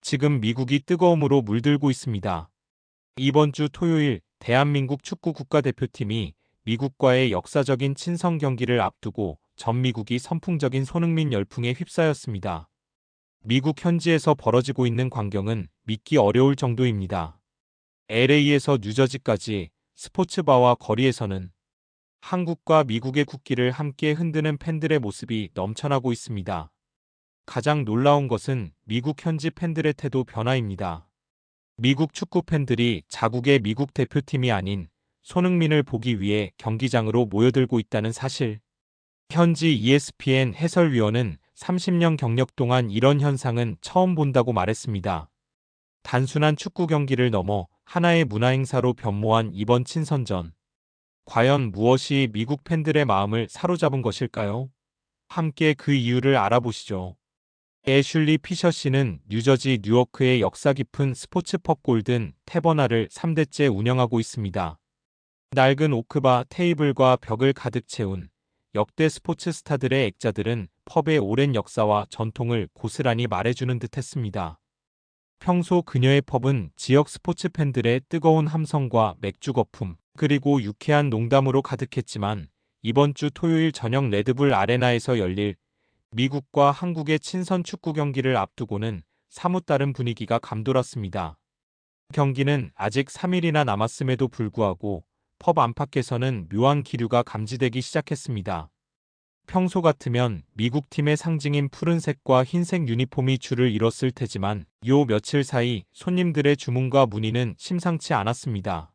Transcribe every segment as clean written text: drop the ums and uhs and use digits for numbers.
지금 미국이 뜨거움으로 물들고 있습니다. 이번 주 토요일 대한민국 축구 국가대표팀이 미국과의 역사적인 친선 경기를 앞두고 전 미국이 선풍적인 손흥민 열풍에 휩싸였습니다. 미국 현지에서 벌어지고 있는 광경은 믿기 어려울 정도입니다. LA에서 뉴저지까지 스포츠바와 거리에서는 한국과 미국의 국기를 함께 흔드는 팬들의 모습이 넘쳐나고 있습니다. 가장 놀라운 것은 미국 현지 팬들의 태도 변화입니다. 미국 축구 팬들이 자국의 미국 대표팀이 아닌 손흥민을 보기 위해 경기장으로 모여들고 있다는 사실. 현지 ESPN 해설위원은 30년 경력 동안 이런 현상은 처음 본다고 말했습니다. 단순한 축구 경기를 넘어 하나의 문화행사로 변모한 이번 친선전. 과연 무엇이 미국 팬들의 마음을 사로잡은 것일까요? 함께 그 이유를 알아보시죠. 애슐리 피셔 씨는 뉴저지 뉴워크의 역사 깊은 스포츠 펍 골든 태버나를 3대째 운영하고 있습니다. 낡은 오크바 테이블과 벽을 가득 채운 역대 스포츠 스타들의 액자들은 펍의 오랜 역사와 전통을 고스란히 말해주는 듯했습니다. 평소 그녀의 펍은 지역 스포츠 팬들의 뜨거운 함성과 맥주 거품, 그리고 유쾌한 농담으로 가득했지만 이번 주 토요일 저녁 레드불 아레나에서 열릴 미국과 한국의 친선 축구 경기를 앞두고는 사뭇 다른 분위기가 감돌았습니다. 경기는 아직 3일이나 남았음에도 불구하고 펍 안팎에서는 묘한 기류가 감지되기 시작했습니다. 평소 같으면 미국 팀의 상징인 푸른색과 흰색 유니폼이 줄을 이뤘을 테지만 요 며칠 사이 손님들의 주문과 문의는 심상치 않았습니다.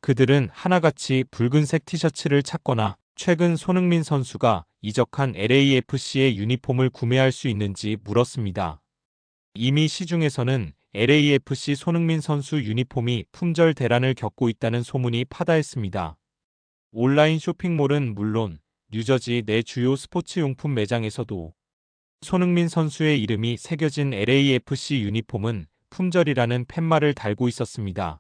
그들은 하나같이 붉은색 티셔츠를 찾거나 최근 손흥민 선수가 이적한 LAFC의 유니폼을 구매할 수 있는지 물었습니다. 이미 시중에서는 LAFC 손흥민 선수 유니폼이 품절 대란을 겪고 있다는 소문이 파다했습니다. 온라인 쇼핑몰은 물론 뉴저지 내 주요 스포츠용품 매장에서도 손흥민 선수의 이름이 새겨진 LAFC 유니폼은 품절이라는 팻말을 달고 있었습니다.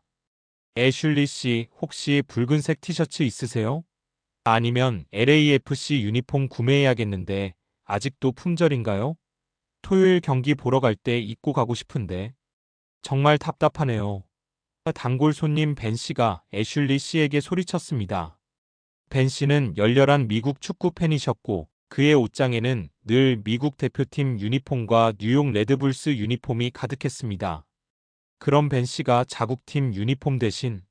애슐리 씨, 혹시 붉은색 티셔츠 있으세요? 아니면 LAFC 유니폼 구매해야겠는데 아직도 품절인가요? 토요일 경기 보러 갈 때 입고 가고 싶은데. 정말 답답하네요. 단골 손님 벤 씨가 애슐리 씨에게 소리쳤습니다. 벤 씨는 열렬한 미국 축구 팬이셨고 그의 옷장에는 늘 미국 대표팀 유니폼과 뉴욕 레드불스 유니폼이 가득했습니다. 그럼 벤 씨가 자국팀 유니폼 대신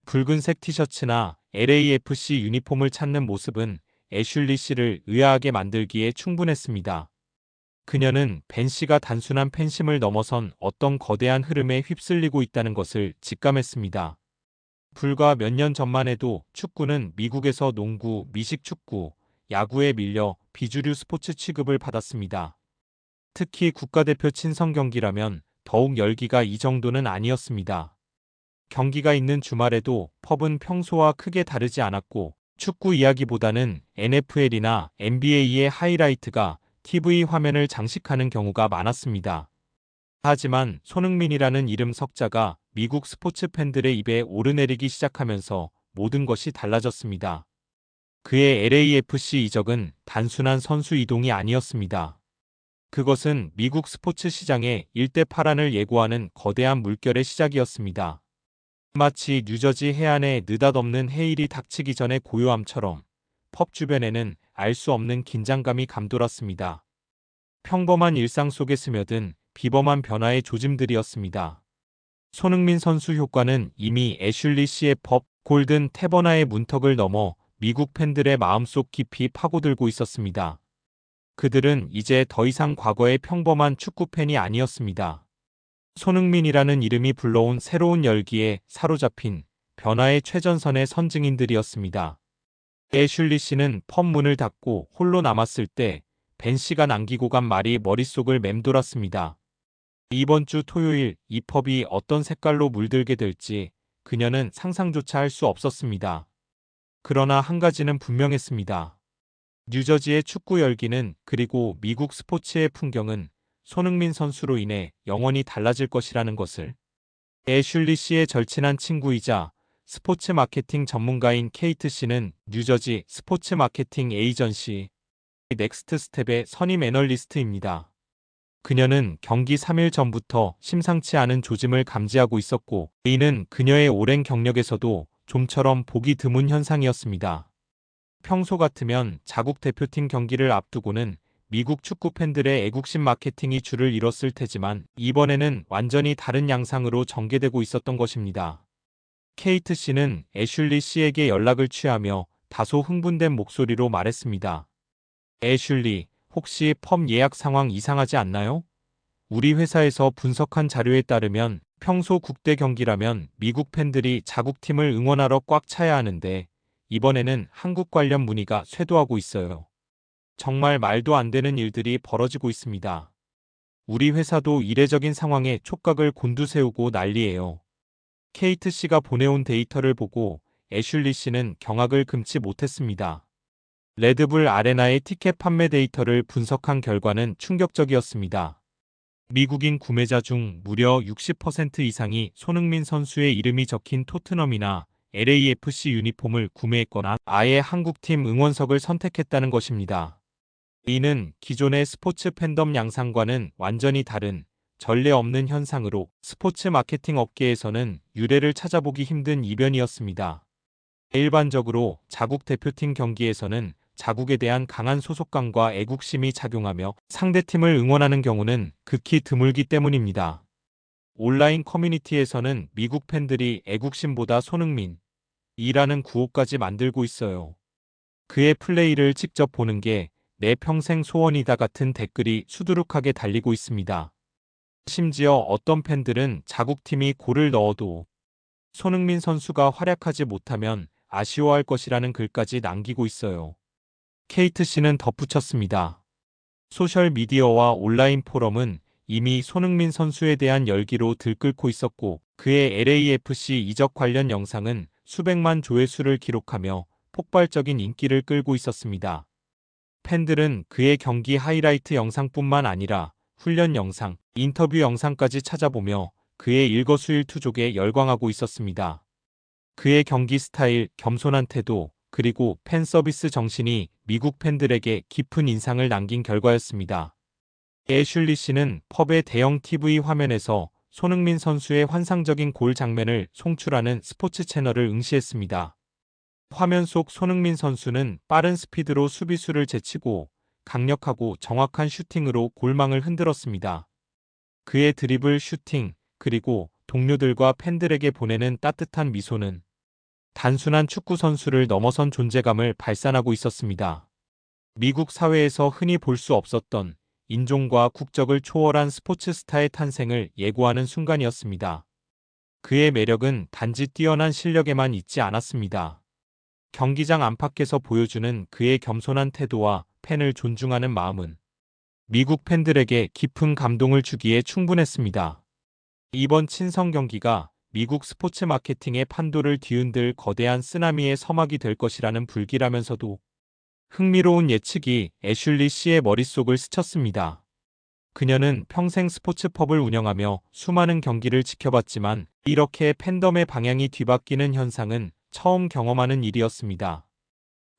붉은색 티셔츠나 LAFC 유니폼을 찾는 모습은 애슐리 씨를 의아하게 만들기에 충분했습니다. 그녀는 벤 씨가 단순한 팬심을 넘어선 어떤 거대한 흐름에 휩쓸리고 있다는 것을 직감했습니다. 불과 몇 년 전만 해도 축구는 미국에서 농구, 미식축구, 야구에 밀려 비주류 스포츠 취급을 받았습니다. 특히 국가대표 친선 경기라면 더욱 열기가 이 정도는 아니었습니다. 경기가 있는 주말에도 펍은 평소와 크게 다르지 않았고 축구 이야기보다는 NFL이나 NBA의 하이라이트가 TV 화면을 장식하는 경우가 많았습니다. 하지만 손흥민이라는 이름 석자가 미국 스포츠 팬들의 입에 오르내리기 시작하면서 모든 것이 달라졌습니다. 그의 LAFC 이적은 단순한 선수 이동이 아니었습니다. 그것은 미국 스포츠 시장의 일대 파란을 예고하는 거대한 물결의 시작이었습니다. 마치 뉴저지 해안에 느닷없는 해일이 닥치기 전의 고요함처럼 펍 주변에는 알 수 없는 긴장감이 감돌았습니다. 평범한 일상 속에 스며든 비범한 변화의 조짐들이었습니다. 손흥민 선수 효과는 이미 애슐리 씨의 펍 골든 태버나의 문턱을 넘어 미국 팬들의 마음속 깊이 파고들고 있었습니다. 그들은 이제 더 이상 과거의 평범한 축구 팬이 아니었습니다. 손흥민이라는 이름이 불러온 새로운 열기에 사로잡힌 변화의 최전선의 선증인들이었습니다. 애슐리 씨는 펍 문을 닫고 홀로 남았을 때 벤 씨가 남기고 간 말이 머릿속을 맴돌았습니다. 이번 주 토요일 이 펍이 어떤 색깔로 물들게 될지 그녀는 상상조차 할 수 없었습니다. 그러나 한 가지는 분명했습니다. 뉴저지의 축구 열기는 그리고 미국 스포츠의 풍경은 손흥민 선수로 인해 영원히 달라질 것이라는 것을. 애슐리 씨의 절친한 친구이자 스포츠 마케팅 전문가인 케이트 씨는 뉴저지 스포츠 마케팅 에이전시 넥스트 스텝의 선임 애널리스트입니다. 그녀는 경기 3일 전부터 심상치 않은 조짐을 감지하고 있었고, 이는 그녀의 오랜 경력에서도 좀처럼 보기 드문 현상이었습니다. 평소 같으면 자국 대표팀 경기를 앞두고는 미국 축구 팬들의 애국심 마케팅이 줄을 이뤘을 테지만 이번에는 완전히 다른 양상으로 전개되고 있었던 것입니다. 케이트 씨는 애슐리 씨에게 연락을 취하며 다소 흥분된 목소리로 말했습니다. 애슐리, 혹시 펍 예약 상황 이상하지 않나요? 우리 회사에서 분석한 자료에 따르면 평소 국대 경기라면 미국 팬들이 자국팀을 응원하러 꽉 차야 하는데 이번에는 한국 관련 문의가 쇄도하고 있어요. 정말 말도 안 되는 일들이 벌어지고 있습니다. 우리 회사도 이례적인 상황에 촉각을 곤두세우고 난리예요. 케이트 씨가 보내온 데이터를 보고 애슐리 씨는 경악을 금치 못했습니다. 레드불 아레나의 티켓 판매 데이터를 분석한 결과는 충격적이었습니다. 미국인 구매자 중 무려 60% 이상이 손흥민 선수의 이름이 적힌 토트넘이나 LAFC 유니폼을 구매했거나 아예 한국팀 응원석을 선택했다는 것입니다. 이는 기존의 스포츠 팬덤 양상과는 완전히 다른 전례 없는 현상으로 스포츠 마케팅 업계에서는 유례를 찾아보기 힘든 이변이었습니다. 일반적으로 자국 대표팀 경기에서는 자국에 대한 강한 소속감과 애국심이 작용하며 상대팀을 응원하는 경우는 극히 드물기 때문입니다. 온라인 커뮤니티에서는 미국 팬들이 애국심보다 손흥민이라는 구호까지 만들고 있어요. 그의 플레이를 직접 보는 게 내 평생 소원이다 같은 댓글이 수두룩하게 달리고 있습니다. 심지어 어떤 팬들은 자국팀이 골을 넣어도 손흥민 선수가 활약하지 못하면 아쉬워할 것이라는 글까지 남기고 있어요. 케이트 씨는 덧붙였습니다. 소셜미디어와 온라인 포럼은 이미 손흥민 선수에 대한 열기로 들끓고 있었고 그의 LAFC 이적 관련 영상은 수백만 조회수를 기록하며 폭발적인 인기를 끌고 있었습니다. 팬들은 그의 경기 하이라이트 영상뿐만 아니라 훈련 영상, 인터뷰 영상까지 찾아보며 그의 일거수일투족에 열광하고 있었습니다. 그의 경기 스타일, 겸손한 태도, 그리고 팬 서비스 정신이 미국 팬들에게 깊은 인상을 남긴 결과였습니다. 애슐리 씨는 펍의 대형 TV 화면에서 손흥민 선수의 환상적인 골 장면을 송출하는 스포츠 채널을 응시했습니다. 화면 속 손흥민 선수는 빠른 스피드로 수비수를 제치고 강력하고 정확한 슈팅으로 골망을 흔들었습니다. 그의 드리블 슈팅, 그리고 동료들과 팬들에게 보내는 따뜻한 미소는 단순한 축구 선수를 넘어선 존재감을 발산하고 있었습니다. 미국 사회에서 흔히 볼 수 없었던 인종과 국적을 초월한 스포츠 스타의 탄생을 예고하는 순간이었습니다. 그의 매력은 단지 뛰어난 실력에만 있지 않았습니다. 경기장 안팎에서 보여주는 그의 겸손한 태도와 팬을 존중하는 마음은 미국 팬들에게 깊은 감동을 주기에 충분했습니다. 이번 친선 경기가 미국 스포츠 마케팅의 판도를 뒤흔들 거대한 쓰나미의 서막이 될 것이라는 불길하면서도 흥미로운 예측이 애슐리 씨의 머릿속을 스쳤습니다. 그녀는 평생 스포츠 펍을 운영하며 수많은 경기를 지켜봤지만 이렇게 팬덤의 방향이 뒤바뀌는 현상은 처음 경험하는 일이었습니다.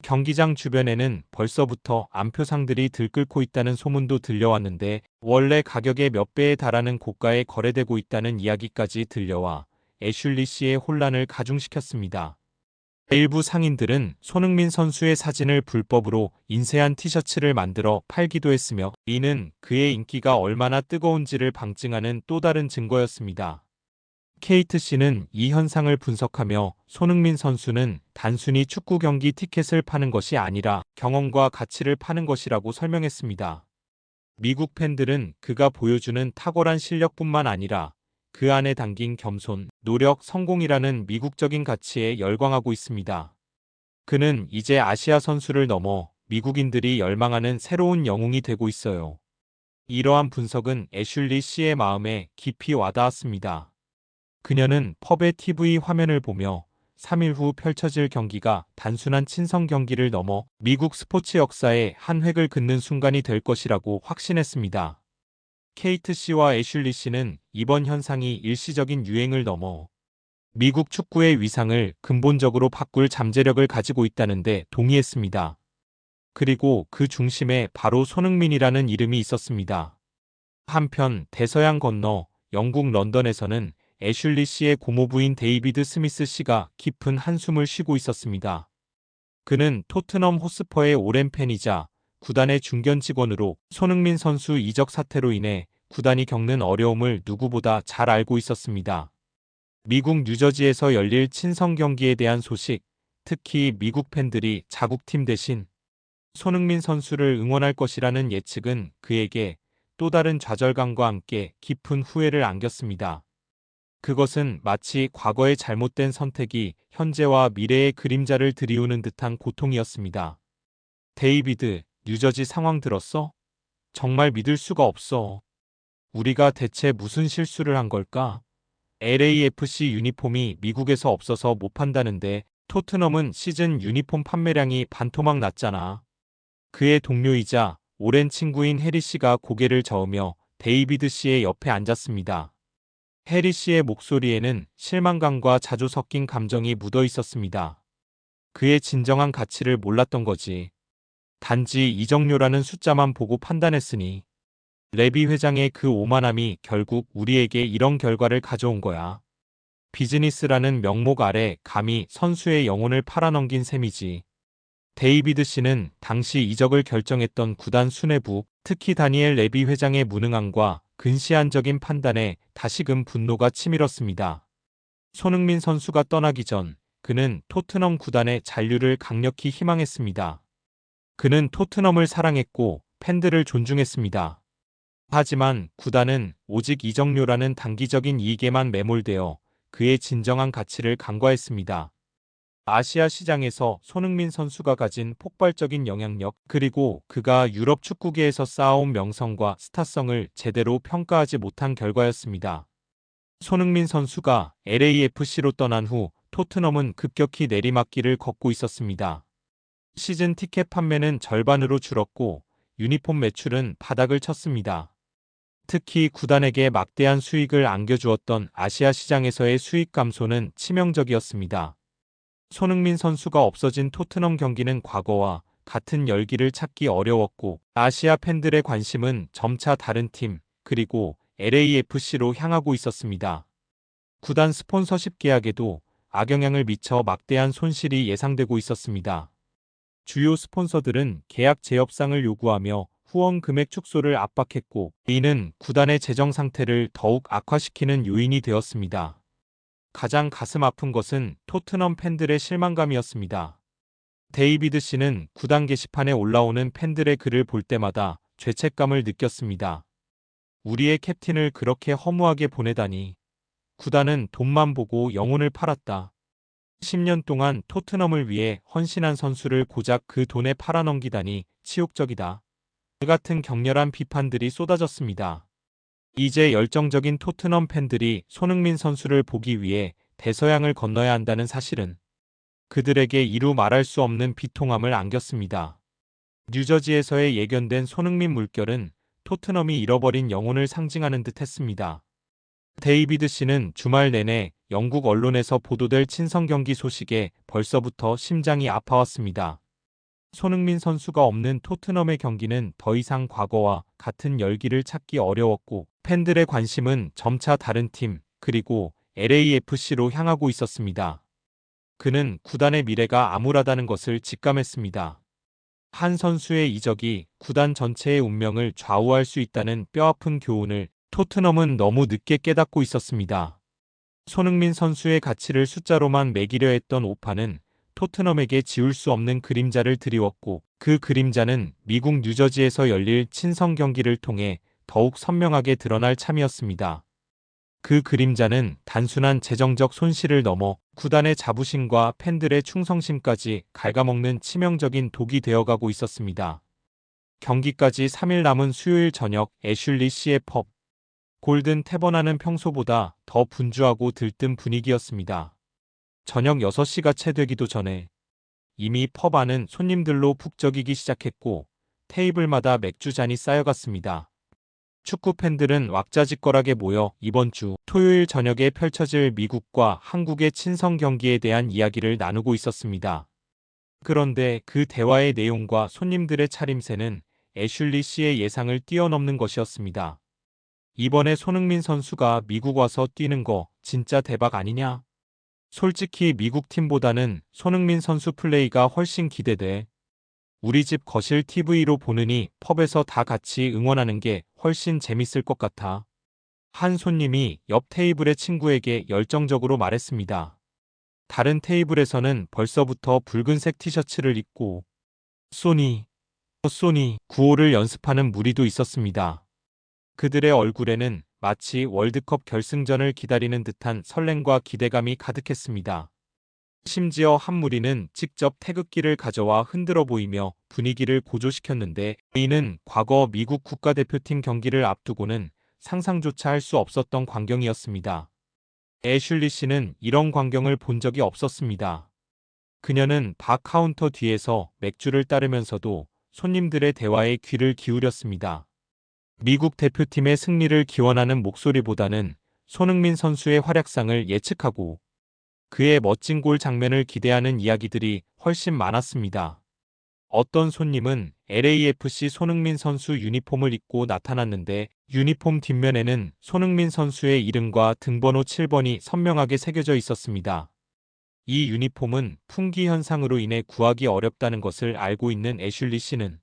경기장 주변에는 벌써부터 안표상들이 들끓고 있다는 소문도 들려왔는데 원래 가격의 몇 배에 달하는 고가에 거래되고 있다는 이야기까지 들려와 애슐리 씨의 혼란을 가중시켰습니다. 일부 상인들은 손흥민 선수의 사진을 불법으로 인쇄한 티셔츠를 만들어 팔기도 했으며 이는 그의 인기가 얼마나 뜨거운지를 방증하는 또 다른 증거였습니다. 케이트 씨는 이 현상을 분석하며 손흥민 선수는 단순히 축구 경기 티켓을 파는 것이 아니라 경험과 가치를 파는 것이라고 설명했습니다. 미국 팬들은 그가 보여주는 탁월한 실력뿐만 아니라 그 안에 담긴 겸손, 노력, 성공이라는 미국적인 가치에 열광하고 있습니다. 그는 이제 아시아 선수를 넘어 미국인들이 열망하는 새로운 영웅이 되고 있어요. 이러한 분석은 애슐리 씨의 마음에 깊이 와닿았습니다. 그녀는 펍의 TV 화면을 보며 3일 후 펼쳐질 경기가 단순한 친선 경기를 넘어 미국 스포츠 역사에 한 획을 긋는 순간이 될 것이라고 확신했습니다. 케이트 씨와 애슐리 씨는 이번 현상이 일시적인 유행을 넘어 미국 축구의 위상을 근본적으로 바꿀 잠재력을 가지고 있다는 데 동의했습니다. 그리고 그 중심에 바로 손흥민이라는 이름이 있었습니다. 한편 대서양 건너 영국 런던에서는 애슐리 씨의 고모부인 데이비드 스미스 씨가 깊은 한숨을 쉬고 있었습니다. 그는 토트넘 호스퍼의 오랜 팬이자 구단의 중견 직원으로 손흥민 선수 이적 사태로 인해 구단이 겪는 어려움을 누구보다 잘 알고 있었습니다. 미국 뉴저지에서 열릴 친선 경기에 대한 소식, 특히 미국 팬들이 자국팀 대신 손흥민 선수를 응원할 것이라는 예측은 그에게 또 다른 좌절감과 함께 깊은 후회를 안겼습니다. 그것은 마치 과거의 잘못된 선택이 현재와 미래의 그림자를 들이우는 듯한 고통이었습니다. 데이비드, 뉴저지 상황 들었어? 정말 믿을 수가 없어. 우리가 대체 무슨 실수를 한 걸까? LAFC 유니폼이 미국에서 없어서 못 판다는데 토트넘은 시즌 유니폼 판매량이 반토막 났잖아. 그의 동료이자 오랜 친구인 해리 씨가 고개를 저으며 데이비드 씨의 옆에 앉았습니다. 해리 씨의 목소리에는 실망감과 자주 섞인 감정이 묻어 있었습니다. 그의 진정한 가치를 몰랐던 거지. 단지 이적료라는 숫자만 보고 판단했으니. 레비 회장의 그 오만함이 결국 우리에게 이런 결과를 가져온 거야. 비즈니스라는 명목 아래 감히 선수의 영혼을 팔아넘긴 셈이지. 데이비드 씨는 당시 이적을 결정했던 구단 수뇌부, 특히 다니엘 레비 회장의 무능함과 근시안적인 판단에 다시금 분노가 치밀었습니다. 손흥민 선수가 떠나기 전 그는 토트넘 구단의 잔류를 강력히 희망했습니다. 그는 토트넘을 사랑했고 팬들을 존중했습니다. 하지만 구단은 오직 이적료라는 단기적인 이익에만 매몰되어 그의 진정한 가치를 간과했습니다. 아시아 시장에서 손흥민 선수가 가진 폭발적인 영향력, 그리고 그가 유럽 축구계에서 쌓아온 명성과 스타성을 제대로 평가하지 못한 결과였습니다. 손흥민 선수가 LAFC로 떠난 후 토트넘은 급격히 내리막길을 걷고 있었습니다. 시즌 티켓 판매는 절반으로 줄었고 유니폼 매출은 바닥을 쳤습니다. 특히 구단에게 막대한 수익을 안겨주었던 아시아 시장에서의 수익 감소는 치명적이었습니다. 손흥민 선수가 없어진 토트넘 경기는 과거와 같은 열기를 찾기 어려웠고 아시아 팬들의 관심은 점차 다른 팀, 그리고 LAFC로 향하고 있었습니다. 구단 스폰서십 계약에도 악영향을 미쳐 막대한 손실이 예상되고 있었습니다. 주요 스폰서들은 계약 재협상을 요구하며 후원 금액 축소를 압박했고 이는 구단의 재정 상태를 더욱 악화시키는 요인이 되었습니다. 가장 가슴 아픈 것은 토트넘 팬들의 실망감이었습니다. 데이비드 씨는 구단 게시판에 올라오는 팬들의 글을 볼 때마다 죄책감을 느꼈습니다. 우리의 캡틴을 그렇게 허무하게 보내다니. 구단은 돈만 보고 영혼을 팔았다. 10년 동안 토트넘을 위해 헌신한 선수를 고작 그 돈에 팔아넘기다니 치욕적이다. 그 같은 격렬한 비판들이 쏟아졌습니다. 이제 열정적인 토트넘 팬들이 손흥민 선수를 보기 위해 대서양을 건너야 한다는 사실은 그들에게 이루 말할 수 없는 비통함을 안겼습니다. 뉴저지에서의 예견된 손흥민 물결은 토트넘이 잃어버린 영혼을 상징하는 듯 했습니다. 데이비드 씨는 주말 내내 영국 언론에서 보도될 친선 경기 소식에 벌써부터 심장이 아파왔습니다. 손흥민 선수가 없는 토트넘의 경기는 더 이상 과거와 같은 열기를 찾기 어려웠고 팬들의 관심은 점차 다른 팀, 그리고 LAFC로 향하고 있었습니다. 그는 구단의 미래가 암울하다는 것을 직감했습니다. 한 선수의 이적이 구단 전체의 운명을 좌우할 수 있다는 뼈아픈 교훈을 토트넘은 너무 늦게 깨닫고 있었습니다. 손흥민 선수의 가치를 숫자로만 매기려 했던 오판은 토트넘에게 지울 수 없는 그림자를 드리웠고 그 그림자는 미국 뉴저지에서 열릴 친선 경기를 통해 더욱 선명하게 드러날 참이었습니다. 그 그림자는 단순한 재정적 손실을 넘어 구단의 자부심과 팬들의 충성심까지 갉아먹는 치명적인 독이 되어가고 있었습니다. 경기까지 3일 남은 수요일 저녁 애슐리 씨의 펍 골든 태버나는 평소보다 더 분주하고 들뜬 분위기였습니다. 저녁 6시가 채 되기도 전에 이미 펍 안은 손님들로 북적이기 시작했고 테이블마다 맥주잔이 쌓여갔습니다. 축구 팬들은 왁자지껄하게 모여 이번 주 토요일 저녁에 펼쳐질 미국과 한국의 친선 경기에 대한 이야기를 나누고 있었습니다. 그런데 그 대화의 내용과 손님들의 차림새는 애슐리 씨의 예상을 뛰어넘는 것이었습니다. 이번에 손흥민 선수가 미국 와서 뛰는 거 진짜 대박 아니냐? 솔직히 미국 팀보다는 손흥민 선수 플레이가 훨씬 기대돼. 우리 집 거실 TV로 보느니 펍에서 다 같이 응원하는 게 훨씬 재밌을 것 같아. 한 손님이 옆 테이블의 친구에게 열정적으로 말했습니다. 다른 테이블에서는 벌써부터 붉은색 티셔츠를 입고 소니 구호를 연습하는 무리도 있었습니다. 그들의 얼굴에는 마치 월드컵 결승전을 기다리는 듯한 설렘과 기대감이 가득했습니다. 심지어 한 무리는 직접 태극기를 가져와 흔들어 보이며 분위기를 고조시켰는데, 이는 과거 미국 국가대표팀 경기를 앞두고는 상상조차 할 수 없었던 광경이었습니다. 애슐리 씨는 이런 광경을 본 적이 없었습니다. 그녀는 바 카운터 뒤에서 맥주를 따르면서도 손님들의 대화에 귀를 기울였습니다. 미국 대표팀의 승리를 기원하는 목소리보다는 손흥민 선수의 활약상을 예측하고 그의 멋진 골 장면을 기대하는 이야기들이 훨씬 많았습니다. 어떤 손님은 LAFC 손흥민 선수 유니폼을 입고 나타났는데, 유니폼 뒷면에는 손흥민 선수의 이름과 등번호 7번이 선명하게 새겨져 있었습니다. 이 유니폼은 품귀 현상으로 인해 구하기 어렵다는 것을 알고 있는 애슐리 씨는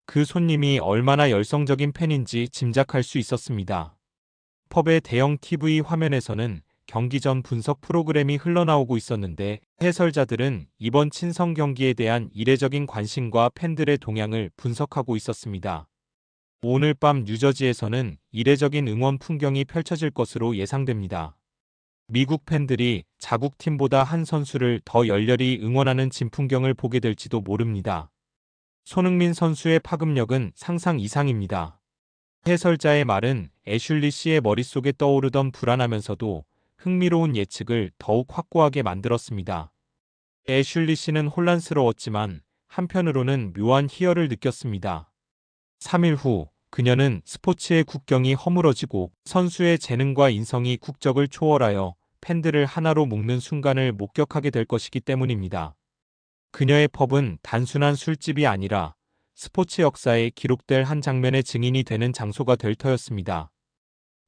그 손님이 얼마나 열성적인 팬인지 짐작할 수 있었습니다. 펍의 대형 TV 화면에서는 경기 전 분석 프로그램이 흘러나오고 있었는데, 해설자들은 이번 친선 경기에 대한 이례적인 관심과 팬들의 동향을 분석하고 있었습니다. 오늘 밤 뉴저지에서는 이례적인 응원 풍경이 펼쳐질 것으로 예상됩니다. 미국 팬들이 자국 팀보다 한 선수를 더 열렬히 응원하는 진풍경을 보게 될지도 모릅니다. 손흥민 선수의 파급력은 상상 이상입니다. 해설자의 말은 애슐리 씨의 머릿속에 떠오르던 불안하면서도 흥미로운 예측을 더욱 확고하게 만들었습니다. 애슐리 씨는 혼란스러웠지만 한편으로는 묘한 희열을 느꼈습니다. 3일 후 그녀는 스포츠의 국경이 허물어지고 선수의 재능과 인성이 국적을 초월하여 팬들을 하나로 묶는 순간을 목격하게 될 것이기 때문입니다. 그녀의 펍은 단순한 술집이 아니라 스포츠 역사에 기록될 한 장면의 증인이 되는 장소가 될 터였습니다.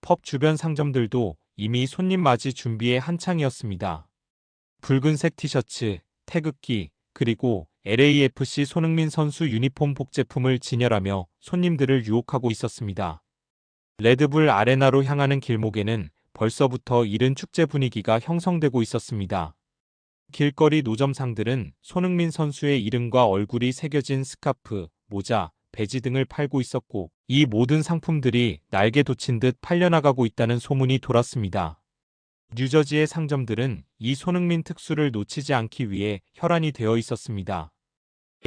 펍 주변 상점들도 이미 손님 맞이 준비에 한창이었습니다. 붉은색 티셔츠, 태극기, 그리고 LAFC 손흥민 선수 유니폼 복제품을 진열하며 손님들을 유혹하고 있었습니다. 레드불 아레나로 향하는 길목에는 벌써부터 이른 축제 분위기가 형성되고 있었습니다. 길거리 노점상들은 손흥민 선수의 이름과 얼굴이 새겨진 스카프, 모자, 배지 등을 팔고 있었고, 이 모든 상품들이 날개 돋친 듯 팔려나가고 있다는 소문이 돌았습니다. 뉴저지의 상점들은 이 손흥민 특수를 놓치지 않기 위해 혈안이 되어 있었습니다.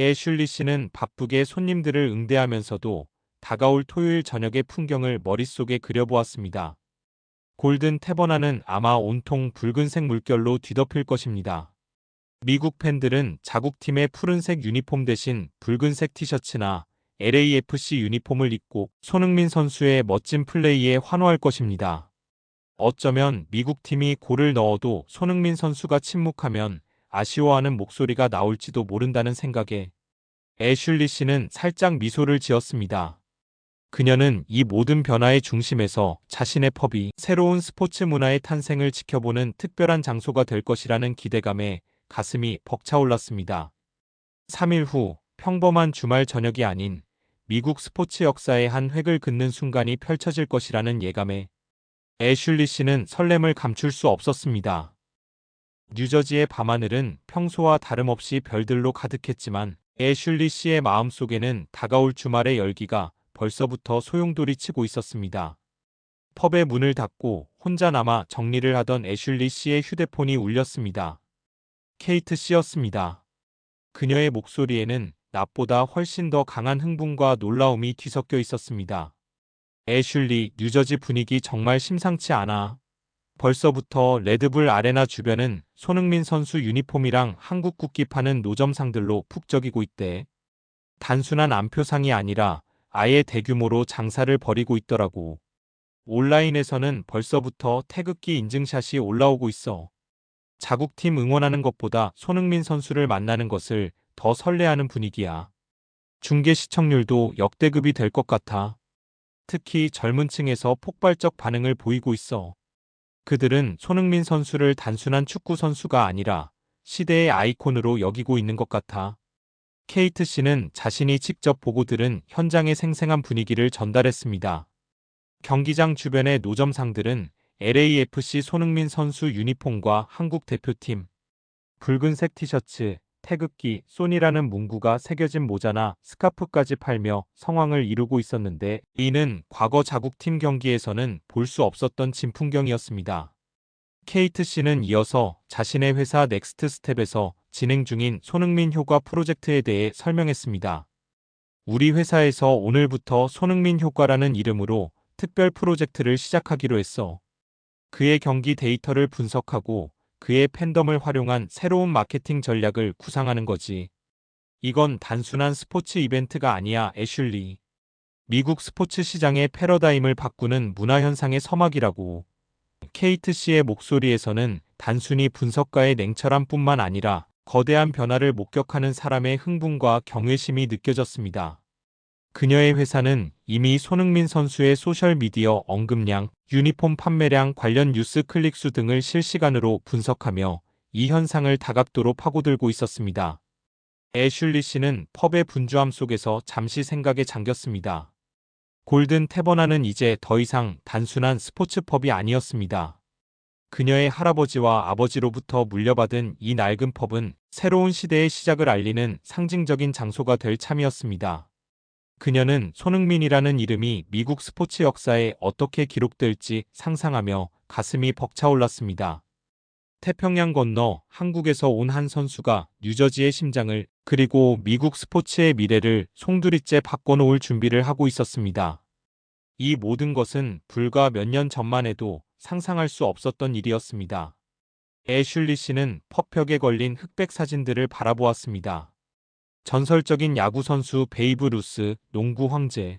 애슐리 씨는 바쁘게 손님들을 응대하면서도 다가올 토요일 저녁의 풍경을 머릿속에 그려보았습니다. 골든 태버나는 아마 온통 붉은색 물결로 뒤덮일 것입니다. 미국 팬들은 자국팀의 푸른색 유니폼 대신 붉은색 티셔츠나 LAFC 유니폼을 입고 손흥민 선수의 멋진 플레이에 환호할 것입니다. 어쩌면 미국 팀이 골을 넣어도 손흥민 선수가 침묵하면 아쉬워하는 목소리가 나올지도 모른다는 생각에 애슐리 씨는 살짝 미소를 지었습니다. 그녀는 이 모든 변화의 중심에서 자신의 펍이 새로운 스포츠 문화의 탄생을 지켜보는 특별한 장소가 될 것이라는 기대감에 가슴이 벅차올랐습니다. 3일 후 평범한 주말 저녁이 아닌 미국 스포츠 역사의 한 획을 긋는 순간이 펼쳐질 것이라는 예감에 애슐리 씨는 설렘을 감출 수 없었습니다. 뉴저지의 밤하늘은 평소와 다름없이 별들로 가득했지만 애슐리 씨의 마음속에는 다가올 주말의 열기가 벌써부터 소용돌이 치고 있었습니다. 펍의 문을 닫고 혼자 남아 정리를 하던 애슐리 씨의 휴대폰이 울렸습니다. 케이트 씨였습니다. 그녀의 목소리에는 낮보다 훨씬 더 강한 흥분과 놀라움이 뒤섞여 있었습니다. 애슐리, 뉴저지 분위기 정말 심상치 않아. 벌써부터 레드불 아레나 주변은 손흥민 선수 유니폼이랑 한국 국기 파는 노점상들로 북적이고 있대. 단순한 안표상이 아니라 아예 대규모로 장사를 벌이고 있더라고. 온라인에서는 벌써부터 태극기 인증샷이 올라오고 있어. 자국팀 응원하는 것보다 손흥민 선수를 만나는 것을 더 설레하는 분위기야. 중계 시청률도 역대급이 될 것 같아. 특히 젊은 층에서 폭발적 반응을 보이고 있어. 그들은 손흥민 선수를 단순한 축구 선수가 아니라 시대의 아이콘으로 여기고 있는 것 같아. 케이트 씨는 자신이 직접 보고 들은 현장의 생생한 분위기를 전달했습니다. 경기장 주변의 노점상들은 LAFC 손흥민 선수 유니폼과 한국 대표팀, 붉은색 티셔츠, 태극기, 소니라는 문구가 새겨진 모자나 스카프까지 팔며 성황을 이루고 있었는데 이는 과거 자국팀 경기에서는 볼 수 없었던 진풍경이었습니다. 케이트 씨는 이어서 자신의 회사 넥스트 스텝에서 진행 중인 손흥민 효과 프로젝트에 대해 설명했습니다. 우리 회사에서 오늘부터 손흥민 효과라는 이름으로 특별 프로젝트를 시작하기로 했어. 그의 경기 데이터를 분석하고 그의 팬덤을 활용한 새로운 마케팅 전략을 구상하는 거지. 이건 단순한 스포츠 이벤트가 아니야, 애슐리. 미국 스포츠 시장의 패러다임을 바꾸는 문화현상의 서막이라고. 케이트 씨의 목소리에서는 단순히 분석가의 냉철함뿐만 아니라 거대한 변화를 목격하는 사람의 흥분과 경외심이 느껴졌습니다. 그녀의 회사는 이미 손흥민 선수의 소셜미디어 언급량, 유니폼 판매량, 관련 뉴스 클릭수 등을 실시간으로 분석하며 이 현상을 다각도로 파고들고 있었습니다. 애슐리 씨는 펍의 분주함 속에서 잠시 생각에 잠겼습니다. 골든 태버나는 이제 더 이상 단순한 스포츠 펍이 아니었습니다. 그녀의 할아버지와 아버지로부터 물려받은 이 낡은 펍은 새로운 시대의 시작을 알리는 상징적인 장소가 될 참이었습니다. 그녀는 손흥민이라는 이름이 미국 스포츠 역사에 어떻게 기록될지 상상하며 가슴이 벅차올랐습니다. 태평양 건너 한국에서 온 한 선수가 뉴저지의 심장을 그리고 미국 스포츠의 미래를 송두리째 바꿔놓을 준비를 하고 있었습니다. 이 모든 것은 불과 몇 년 전만 해도 상상할 수 없었던 일이었습니다. 애슐리 씨는 펍벽에 걸린 흑백 사진들을 바라보았습니다. 전설적인 야구선수 베이브 루스, 농구 황제,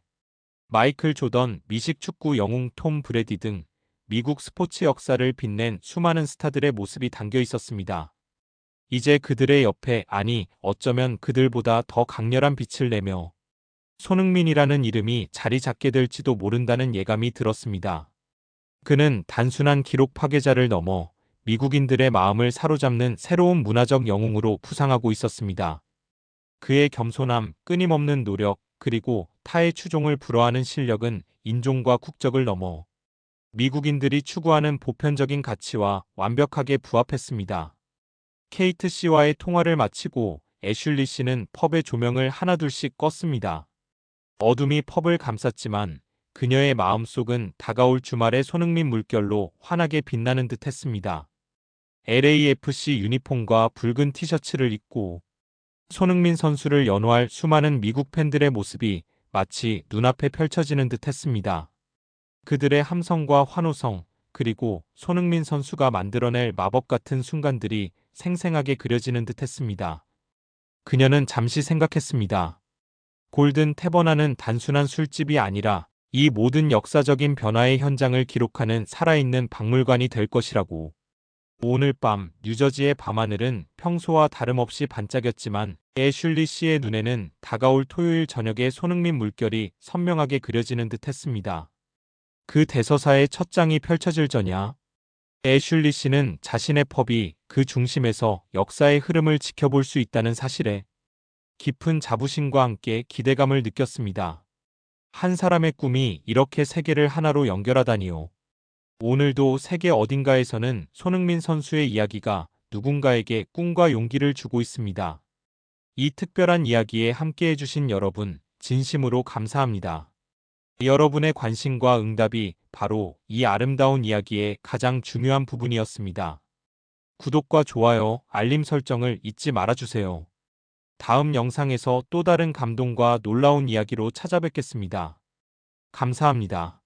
마이클 조던, 미식 축구 영웅 톰 브레디 등 미국 스포츠 역사를 빛낸 수많은 스타들의 모습이 담겨 있었습니다. 이제 그들의 옆에, 아니 어쩌면 그들보다 더 강렬한 빛을 내며 손흥민이라는 이름이 자리 잡게 될지도 모른다는 예감이 들었습니다. 그는 단순한 기록 파괴자를 넘어 미국인들의 마음을 사로잡는 새로운 문화적 영웅으로 부상하고 있었습니다. 그의 겸손함, 끊임없는 노력, 그리고 타의 추종을 불허하는 실력은 인종과 국적을 넘어 미국인들이 추구하는 보편적인 가치와 완벽하게 부합했습니다. 케이트 씨와의 통화를 마치고 애슐리 씨는 펍의 조명을 하나둘씩 껐습니다. 어둠이 펍을 감쌌지만 그녀의 마음속은 다가올 주말의 손흥민 물결로 환하게 빛나는 듯 했습니다. LAFC 유니폼과 붉은 티셔츠를 입고 손흥민 선수를 연호할 수많은 미국 팬들의 모습이 마치 눈앞에 펼쳐지는 듯 했습니다. 그들의 함성과 환호성, 그리고 손흥민 선수가 만들어낼 마법 같은 순간들이 생생하게 그려지는 듯 했습니다. 그녀는 잠시 생각했습니다. 골든 태버나는 단순한 술집이 아니라 이 모든 역사적인 변화의 현장을 기록하는 살아있는 박물관이 될 것이라고. 오늘 밤 뉴저지의 밤하늘은 평소와 다름없이 반짝였지만 애슐리 씨의 눈에는 다가올 토요일 저녁의 손흥민 물결이 선명하게 그려지는 듯 했습니다. 그 대서사의 첫 장이 펼쳐질 전야 애슐리 씨는 자신의 펍이 그 중심에서 역사의 흐름을 지켜볼 수 있다는 사실에 깊은 자부심과 함께 기대감을 느꼈습니다. 한 사람의 꿈이 이렇게 세계를 하나로 연결하다니요. 오늘도 세계 어딘가에서는 손흥민 선수의 이야기가 누군가에게 꿈과 용기를 주고 있습니다. 이 특별한 이야기에 함께해 주신 여러분, 진심으로 감사합니다. 여러분의 관심과 응답이 바로 이 아름다운 이야기의 가장 중요한 부분이었습니다. 구독과 좋아요, 알림 설정을 잊지 말아주세요. 다음 영상에서 또 다른 감동과 놀라운 이야기로 찾아뵙겠습니다. 감사합니다.